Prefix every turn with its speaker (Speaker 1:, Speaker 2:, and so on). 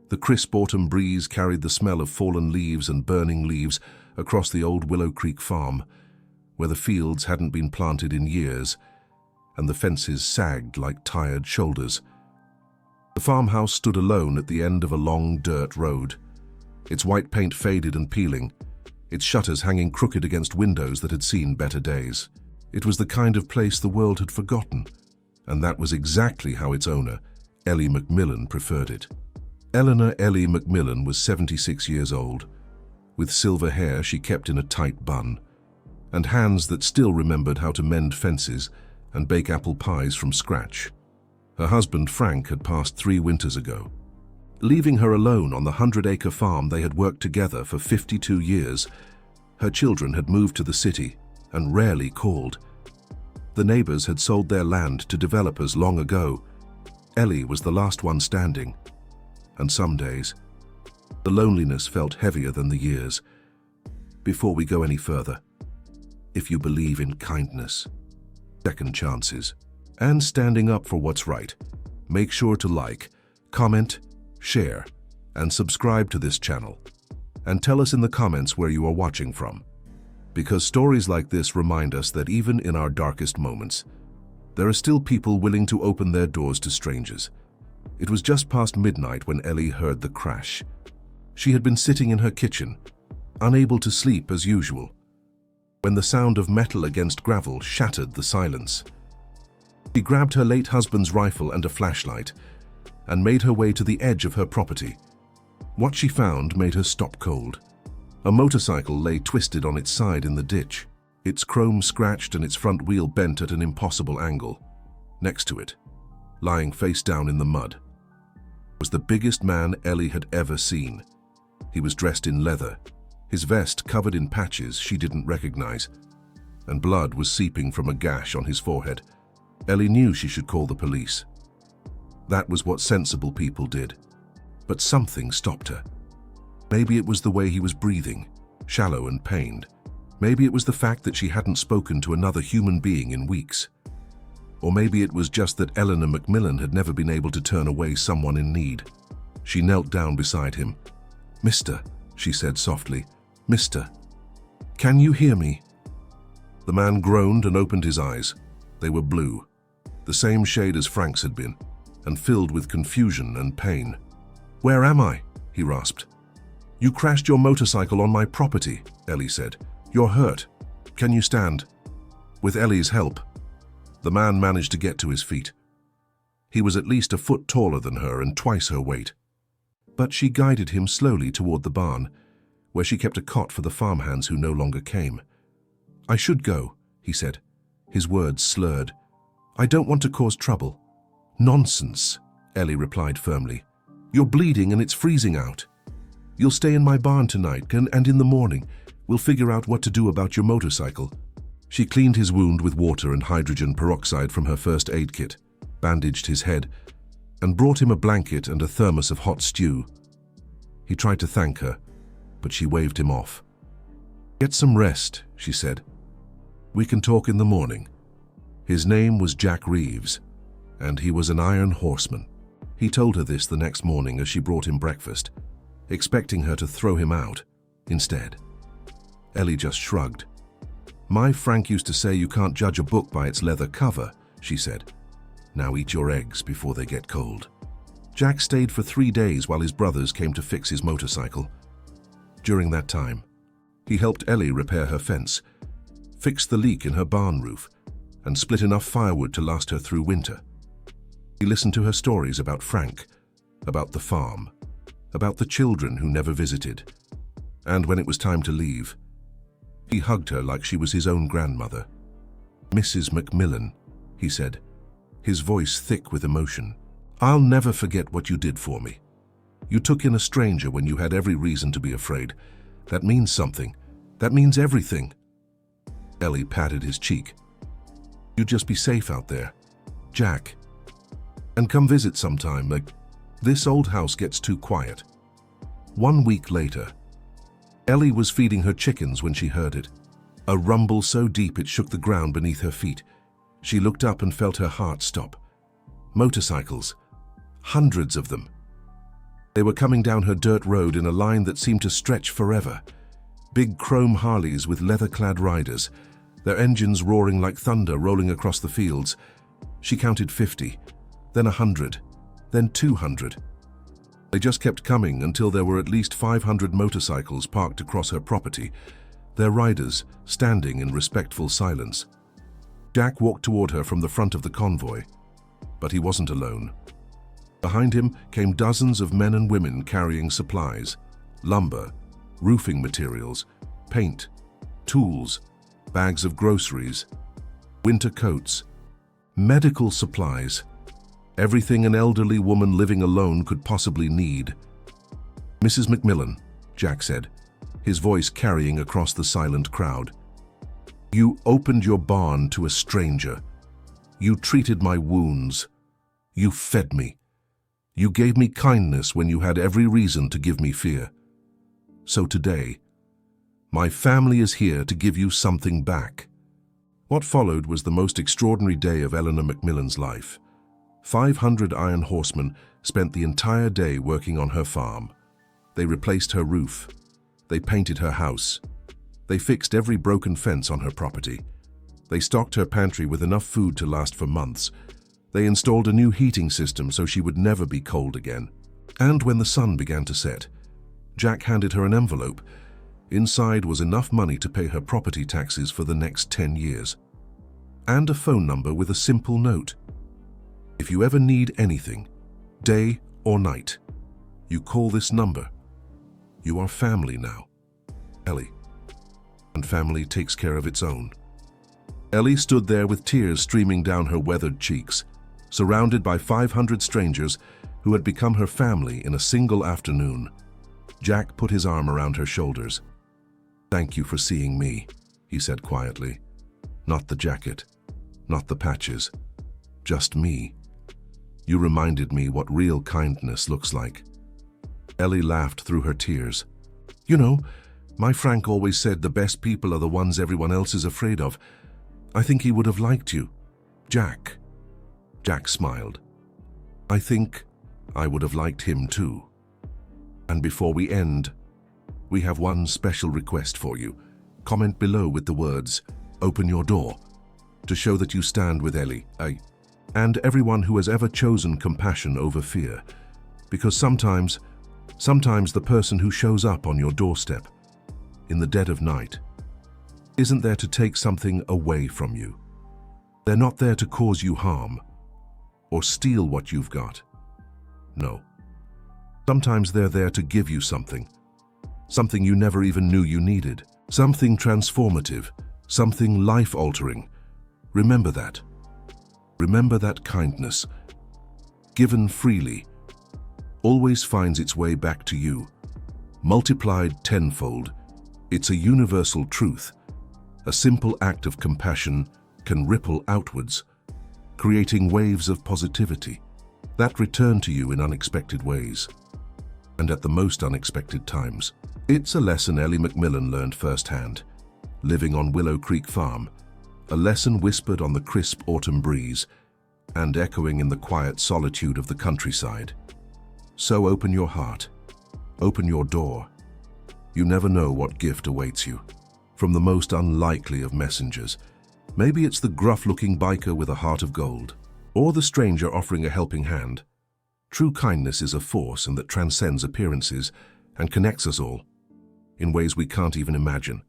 Speaker 1: The crisp autumn breeze carried the smell of fallen leaves and burning leaves across the old Willow Creek farm, where the fields hadn't been planted in years, and the fences sagged like tired shoulders. The farmhouse stood alone at the end of a long dirt road, its white paint faded and peeling, its shutters hanging crooked against windows that had seen better days. It was the kind of place the world had forgotten, and that was exactly how its owner, Ellie McMillan, preferred it. Eleanor Ellie McMillan was 76 years old. With silver hair she kept in a tight bun, and hands that still remembered how to mend fences and bake apple pies from scratch. Her husband Frank had passed 3 winters ago. Leaving her alone on the 100-acre farm they had worked together for 52 years, her children had moved to the city and rarely called. The neighbors had sold their land to developers long ago. Ellie was the last one standing, and some days, the loneliness felt heavier than the years. Before we go any further, if you believe in kindness, second chances, and standing up for what's right, make sure to like, comment, share, and subscribe to this channel. And tell us in the comments where you are watching from. Because stories like this remind us that even in our darkest moments, there are still people willing to open their doors to strangers. It was just past midnight when Ellie heard the crash. She had been sitting in her kitchen, unable to sleep as usual, when the sound of metal against gravel shattered the silence. She grabbed her late husband's rifle and a flashlight and made her way to the edge of her property. What she found made her stop cold. A motorcycle lay twisted on its side in the ditch, its chrome scratched and its front wheel bent at an impossible angle. Next to it, lying face down in the mud, was the biggest man Ellie had ever seen. He was dressed in leather, his vest covered in patches she didn't recognize, and blood was seeping from a gash on his forehead. Ellie knew she should call the police. That was what sensible people did. But something stopped her. Maybe it was the way he was breathing, shallow and pained. Maybe it was the fact that she hadn't spoken to another human being in weeks. Or maybe it was just that Eleanor McMillan had never been able to turn away someone in need. She knelt down beside him. "Mister," she said softly, "Mister, can you hear me?" The man groaned and opened his eyes. They were blue, the same shade as Frank's had been, and filled with confusion and pain. "Where am I?" he rasped. "You crashed your motorcycle on my property," Ellie said. "You're hurt. Can you stand?" With Ellie's help, the man managed to get to his feet. He was at least a foot taller than her and twice her weight. But she guided him slowly toward the barn, where she kept a cot for the farmhands who no longer came. "I should go," he said, his words slurred. "I don't want to cause trouble." "Nonsense," Ellie replied firmly. "You're bleeding and it's freezing out. You'll stay in my barn tonight, and in the morning, we'll figure out what to do about your motorcycle." She cleaned his wound with water and hydrogen peroxide from her first aid kit, bandaged his head, and brought him a blanket and a thermos of hot stew. He tried to thank her, but she waved him off. "Get some rest," she said. "We can talk in the morning." His name was Jack Reeves, and he was an iron horseman. He told her this the next morning as she brought him breakfast, expecting her to throw him out instead. Ellie just shrugged. "My Frank used to say you can't judge a book by its leather cover," she said. "Now eat your eggs before they get cold." Jack stayed for 3 days while his brothers came to fix his motorcycle. During that time, he helped Ellie repair her fence, fix the leak in her barn roof, and split enough firewood to last her through winter. He listened to her stories about Frank, about the farm, about the children who never visited. And when it was time to leave, he hugged her like she was his own grandmother. "Mrs. McMillan," he said, his voice thick with emotion, "I'll never forget what you did for me. You took in a stranger when you had every reason to be afraid. That means something. That means everything." Ellie patted his cheek. "You just be safe out there, Jack. And come visit sometime. This old house gets too quiet." 1 week later, Ellie was feeding her chickens when she heard it. A rumble so deep it shook the ground beneath her feet. She looked up and felt her heart stop. Motorcycles. Hundreds of them. They were coming down her dirt road in a line that seemed to stretch forever. Big chrome Harleys with leather-clad riders, their engines roaring like thunder rolling across the fields. She counted 50, then 100, then 200. They just kept coming until there were at least 500 motorcycles parked across her property, their riders standing in respectful silence. Jack walked toward her from the front of the convoy, but he wasn't alone. Behind him came dozens of men and women carrying supplies, lumber, roofing materials, paint, tools, bags of groceries, winter coats, medical supplies, everything an elderly woman living alone could possibly need. "Mrs. McMillan," Jack said, his voice carrying across the silent crowd. "You opened your barn to a stranger. You treated my wounds. You fed me. You gave me kindness when you had every reason to give me fear. So today, my family is here to give you something back." What followed was the most extraordinary day of Eleanor McMillan's life. 500 iron horsemen spent the entire day working on her farm. They replaced her roof. They painted her house. They fixed every broken fence on her property. They stocked her pantry with enough food to last for months. They installed a new heating system so she would never be cold again. And when the sun began to set, Jack handed her an envelope. Inside was enough money to pay her property taxes for the next 10 years. And a phone number with a simple note. "If you ever need anything, day or night, you call this number. You are family now. Ellie." And family takes care of its own. Ellie stood there with tears streaming down her weathered cheeks, surrounded by 500 strangers who had become her family in a single afternoon. Jack put his arm around her shoulders. "Thank you for seeing me," he said quietly. "Not the jacket, not the patches, just me. You reminded me what real kindness looks like." Ellie laughed through her tears. "You know, my Frank always said the best people are the ones everyone else is afraid of. I think he would have liked you, Jack." Jack smiled. "I think I would have liked him too. And before we end, we have one special request for you. Comment below with the words, 'Open your door,' to show that you stand with Ellie, and everyone who has ever chosen compassion over fear. Because sometimes the person who shows up on your doorstep, in the dead of night, isn't there to take something away from you. They're not there to cause you harm or steal what you've got. No. Sometimes they're there to give you something you never even knew you needed, something transformative, something life-altering. Remember that. Remember that kindness, given freely, always finds its way back to you, multiplied tenfold. It's a universal truth. A simple act of compassion can ripple outwards, creating waves of positivity that return to you in unexpected ways, and at the most unexpected times. It's a lesson Ellie McMillan learned firsthand, living on Willow Creek Farm, a lesson whispered on the crisp autumn breeze and echoing in the quiet solitude of the countryside. So open your heart, open your door. You never know what gift awaits you. From the most unlikely of messengers, maybe it's the gruff-looking biker with a heart of gold, or the stranger offering a helping hand. True kindness is a force and that transcends appearances and connects us all in ways we can't even imagine.